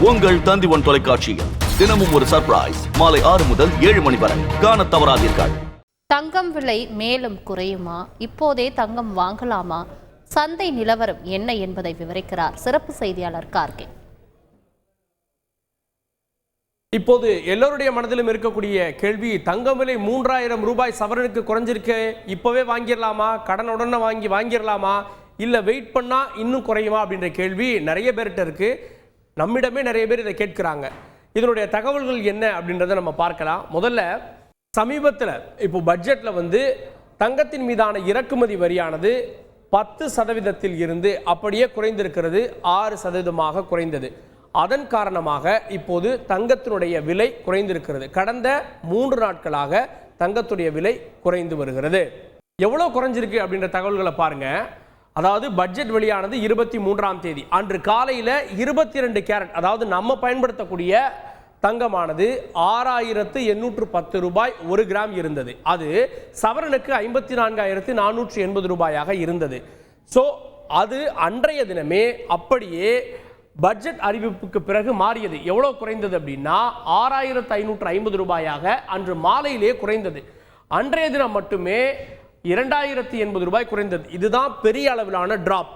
உங்கள் தந்திவன் தொலைக்காட்சியில் தினமும் ஒரு சர்ப்ரைஸ் மாலை 6 முதல் 7 மணி வரை காண தவறாதீர்கள். தங்கம் விலை மேலும் குறையுமா? இப்போதே தங்கம் வாங்கலாமா? சந்தை நிலவரம் என்ன என்பதை விவரிக்கிறார் சிறப்பு செய்தியாளர் கார்கே. இப்போது எல்லோருடைய மனதிலும் இருக்கக்கூடிய கேள்வி, தங்கம் விலை 3000 ரூபாய் சவரனுக்கு குறைஞ்சிருக்கு, இப்போவே வாங்கிடலாமா? கடனுடனே வாங்கிடலாமா? இல்லை வெயிட் பண்ணால் இன்னும் குறையுமா அப்படின்ற கேள்வி நிறைய பேர்கிட்ட இருக்கு. நம்மிடமே நிறைய பேர் இதை கேட்குறாங்க. இதனுடைய தகவல்கள் என்ன அப்படின்றத நம்ம பார்க்கலாம். முதல்ல சமீபத்தில் இப்போ பட்ஜெட்டில் தங்கத்தின் மீதான இறக்குமதி வரியானது 10% இருந்து அப்படியே குறைந்திருக்கிறது, 6% குறைந்தது. அதன் காரணமாக இப்போது தங்கத்தினுடைய விலை குறைந்திருக்கிறது. கடந்த 3 நாட்களாக தங்கத்துடைய விலை குறைந்து வருகிறது. எவ்வளோ குறைஞ்சிருக்கு அப்படின்ற தகவல்களை பாருங்க. அதாவது பட்ஜெட் வெளியானது 23ஆம் தேதி அன்று காலையில் 22 கேரட், அதாவது நம்ம பயன்படுத்தக்கூடிய தங்கமானது 6810 ரூபாய் 1 கிராம் இருந்தது. அது சவரனுக்கு 54,480 ரூபாயாக இருந்தது. ஸோ அது அன்றைய தினமே அப்படியே பட்ஜெட் அறிவிப்புக்கு பிறகு மாறியது. எவ்வளோ குறைந்தது அப்படின்னா 6550 ரூபாயாக அன்று மாலையிலே குறைந்தது. அன்றைய தினம் மட்டுமே 2080 ரூபாய் குறைந்தது. இதுதான் பெரிய அளவிலான டிராப்.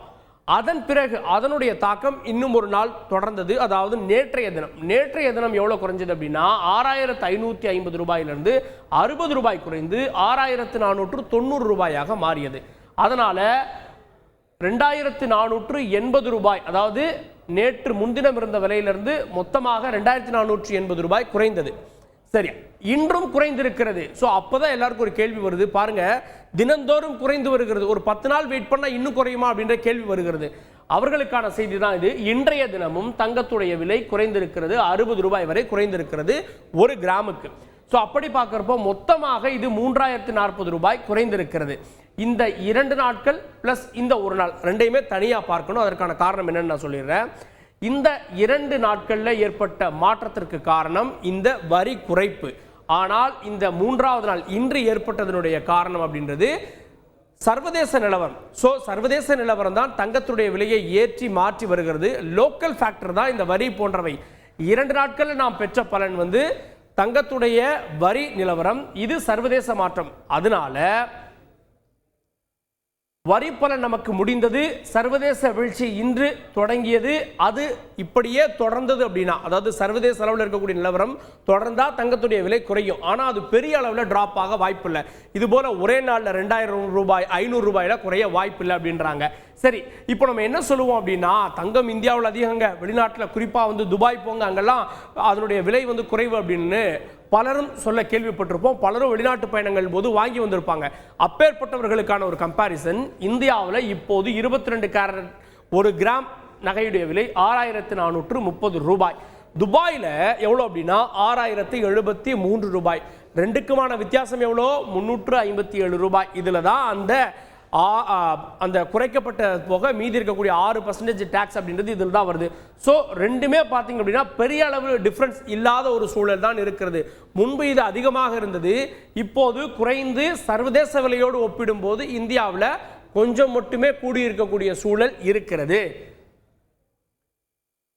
அதன் பிறகு அதனுடைய தாக்கம் இன்னும் ஒரு நாள் தொடர்ந்தது. அதாவது நேற்றைய தினம் எவ்வளவு குறைஞ்சது அப்படின்னா 6550 ரூபாயிலிருந்து 60 ரூபாய் குறைந்து 6490 ரூபாயாக மாறியது. அதனால 2480 ரூபாய், அதாவது நேற்று முன்தினம் இருந்த விலையிலிருந்து மொத்தமாக 2480 ரூபாய் குறைந்தது. சரி, இன்றும் குறைந்திருக்கிறது. ஸோ அப்போதான் எல்லாருக்கும் ஒரு கேள்வி வருது பாருங்க, தினந்தோறும் குறைந்து வருகிறது, ஒரு 10 நாள் வெயிட் பண்ணால் இன்னும் குறையுமா அப்படின்ற கேள்வி வருகிறது. அவர்களுக்கான செய்தி தான் இது. இன்றைய தினமும் தங்கத்துடைய விலை குறைந்திருக்கிறது, 60 ரூபாய் வரை குறைந்திருக்கிறது 1 கிராமுக்கு. ஸோ அப்படி பார்க்குறப்போ மொத்தமாக இது 3040 ரூபாய் குறைந்திருக்கிறது. இந்த 2 நாட்கள் பிளஸ் இந்த ஒரு நாள் ரெண்டையுமே தனியாக பார்க்கணும். அதற்கான காரணம் என்னன்னு நான் சொல்லிடுறேன். இந்த 2 நாட்களில் ஏற்பட்ட மாற்றத்திற்கு காரணம் இந்த வரி குறைப்பு. ஆனால் இந்த 3வது நாள் இன்று ஏற்பட்டதனுடைய காரணம் அப்படின்றது சர்வதேச நிலவரம். ஸோ சர்வதேச நிலவரம் தான் தங்கத்துடைய விலையை ஏற்றி மாற்றி வருகிறது. லோக்கல் ஃபேக்டர் தான் இந்த வரி போன்றவை. 2 நாட்களில் நாம் பெற்ற பலன் தங்கத்துடைய வரி நிலவரம், இது சர்வதேச மாற்றம். அதனால வரி பலன் நமக்கு முடிந்தது, சர்வதேச வீழ்ச்சி இன்று தொடங்கியது, அது இப்படியே தொடர்ந்தது அப்படின்னா, அதாவது சர்வதேச அளவில் இருக்கக்கூடிய நிலவரம் தொடர்ந்தா தங்கத்துடைய விலை குறையும். ஆனால் அது பெரிய அளவில் டிராப் ஆக வாய்ப்பு இல்லை. இது போல ஒரே நாளில் 2000 ரூபாய் 500 ரூபாயில குறைய வாய்ப்பு இல்லை அப்படின்றாங்க. சரி, இப்போ நம்ம என்ன சொல்லுவோம் அப்படின்னா, தங்கம் இந்தியாவில் அதிகங்க, வெளிநாட்டில் குறிப்பாக துபாய் போங்க, அங்கெல்லாம் அதனுடைய விலை குறைவு அப்படின்னு பலரும் சொல்ல கேள்விப்பட்டிருப்போம். பலரும் வெளிநாட்டு பயணங்கள் போது வாங்கி வந்திருப்பாங்க. அப்பேற்பட்டவர்களுக்கான ஒரு கம்பாரிசன், இந்தியாவில் இப்போது 22 கேரட் 1 கிராம் நகையுடைய விலை 6430 ரூபாய். துபாயில் எவ்வளோ அப்படின்னா 6073 ரூபாய். ரெண்டுக்குமான வித்தியாசம் எவ்வளோ? 357 ரூபாய். இதில் தான் அந்த குறைக்கப்பட்ட போக மீதி இருக்கக்கூடிய 6% டாக்ஸ் அப்படின்றது இதில் தான் வருது. ஸோ ரெண்டுமே பார்த்தீங்க அப்படின்னா பெரிய அளவு டிஃப்ரென்ஸ் இல்லாத ஒரு சூழல் தான் இருக்கிறது. முன்பு இது அதிகமாக இருந்தது, இப்போது குறைந்து சர்வதேச விலையோடு ஒப்பிடும்போது இந்தியாவில் கொஞ்சம் மட்டுமே கூடியிருக்கக்கூடிய சூழல் இருக்கிறது.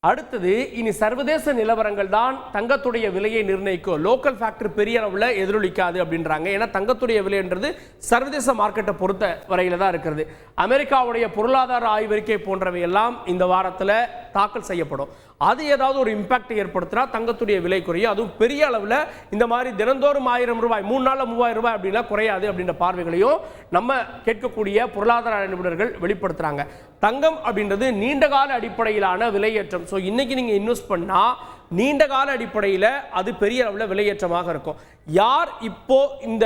அடுத்தது, இனி சர்வதேச நிலவரங்கள் தான் தங்கத்துடைய விலையை நிர்ணயிக்கும். லோக்கல் ஃபேக்டர் பெரிய அளவில் எதிரொலிக்காது அப்படின்றாங்க. ஏன்னா தங்கத்துடைய விலைன்றது சர்வதேச மார்க்கெட்டை பொறுத்த வரையில தான் இருக்கிறது. அமெரிக்காவுடைய பொருளாதார ஆய்வறிக்கை போன்றவை எல்லாம் இந்த வாரத்தில் தாக்கல் செய்யப்படும். அது ஏதாவது ஒரு இம்பாக்ட் ஏற்படுத்தினா தங்கத்துடைய விலை குறையும். அதுவும் பெரிய அளவில் இந்த மாதிரி தினந்தோறும் 1000 ரூபாய் 3 நாளில் 3000 ரூபாய் அப்படின்னா குறையாது அப்படின்ற பார்வைகளையும் நம்ம கேட்கக்கூடிய பொருளாதார நிபுணர்கள் வெளிப்படுத்துறாங்க. தங்கம் அப்படின்றது நீண்டகால அடிப்படையிலான விலையேற்றம். ஸோ இன்னைக்கு நீங்கள் இன்வெஸ்ட் பண்ணால் நீண்ட கால அடிப்படையில் அது பெரிய அளவில் விலையேற்றமாக இருக்கும். யார் இப்போ இந்த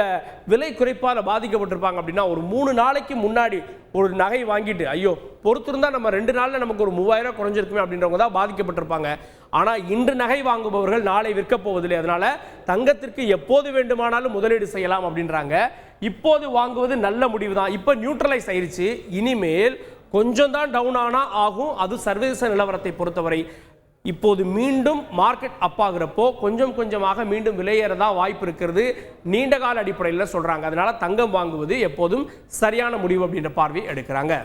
விலை குறைப்பால் பாதிக்கப்பட்டிருப்பாங்க அப்படின்னா, ஒரு 3 நாளைக்கு முன்னாடி ஒரு நகை வாங்கிட்டு ஐயோ பொறுத்திருந்தா நம்ம 2 நாளில் நமக்கு ஒரு 3000 குறைஞ்சிருக்குமே அப்படின்றவங்க தான் பாதிக்கப்பட்டிருப்பாங்க. ஆனால் இன்று நகை வாங்குபவர்கள் நாளை விற்க போவதில்லை. அதனால தங்கத்திற்கு எப்போது வேண்டுமானாலும் முதலீடு செய்யலாம் அப்படின்றாங்க. இப்போது வாங்குவது நல்ல முடிவு தான். இப்போ நியூட்ரலைஸ் ஆயிடுச்சு. இனிமேல் கொஞ்சம் தான் டவுன் ஆனால் ஆகும். அது சர்வதேச நிலவரத்தை பொறுத்தவரை. இப்போது மீண்டும் மார்க்கெட் அப் ஆகிறப்போ கொஞ்சம் கொஞ்சமாக மீண்டும் விலையேறதா வாய்ப்பு இருக்கிறது நீண்ட கால அடிப்படையில் சொல்றாங்க. அதனால தங்கம் வாங்குவது எப்போதும் சரியான முடிவு அப்படின்ற பார்வை எடுக்கிறாங்க.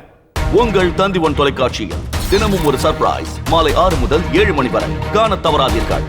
உங்கள் தந்திவன் தொலைக்காட்சியில் தினமும் ஒரு சர்ப்ரைஸ் மாலை 6 முதல் 7 மணி வரை காணத் தவறாதீர்கள்.